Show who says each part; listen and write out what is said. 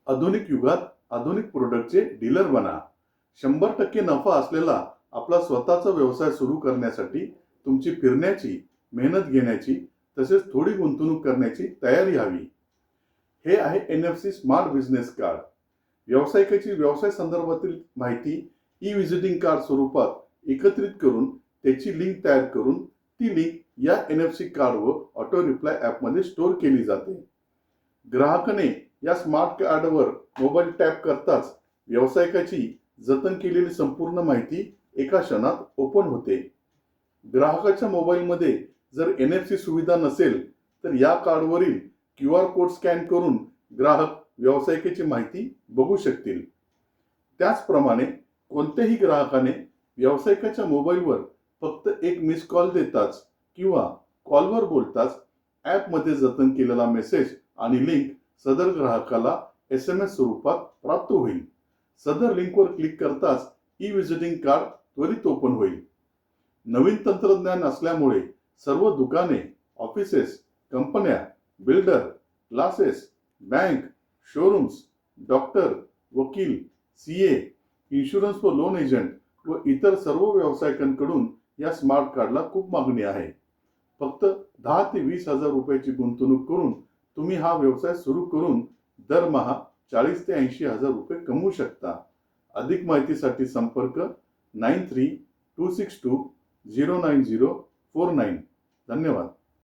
Speaker 1: आधुनिक युगात आधुनिक प्रोडक्टचे डीलर बना. 100% नफा असलेला आपला स्वतःचा व्यवसाय सुरू करण्यासाठी तुमची फिरण्याची, मेहनत घेण्याची तसेच थोडी गुंतवणूक करण्याची तयारी हवी. हे आहे NFC स्मार्ट बिझनेस कार्ड. व्यावसायिकाची व्यवसाय संदर्भातील माहिती ई-व्हिजिटिंग कार्ड स्वरूपात एकत्रित करून त्याची लिंक तयार करून ती लिंक या NFC कार्डवर ऑटो रिप्लाय ॲपमध्ये स्टोअर केली जाते. ग्राहकाने या स्मार्ट कार्डवर मोबाईल टॅप करताच व्यावसायिकाची जतन केलेली संपूर्ण माहिती एका क्षणात ओपन होते. ग्राहकाच्या मोबाईलमध्ये जर NFC सुविधा नसेल तर या कार्डवरील QR कोड स्कॅन करून ग्राहक व्यावसायिकाची माहिती बघू शकतील. त्याचप्रमाणे कोणत्याही ग्राहकाने व्यावसायिकाच्या मोबाईलवर फक्त एक मिस कॉल देताच किंवा कॉलवर बोलताच ॲपमध्ये जतन केलेला मेसेज आणि लिंक सदर ग्राहकाला SMS स्वरूपात प्राप्त होईल. सदर लिंकवर क्लिक करताच ई-व्हिजिटिंग कार्ड त्वरित ओपन होईल. नवीन तंत्रज्ञान असल्यामुळे सर्व दुकाने, ऑफिसेस, कंपन्या, builder, classes, bank, showrooms, doctor, वकील, CA, इन्शुरन्स व लोन एजंट व इतर सर्व व्यावसायिकांकडून या स्मार्ट कार्डला खूप मागणी आहे. फक्त 10 ते 20 हजार रुपयाची गुंतवणूक करून तुम्ही हा व्यवसाय सुरू करून दरमहा 40 ते 80 हजार रुपये कमवू शकता. अधिक माहितीसाठी संपर्क 9326209049. धन्यवाद.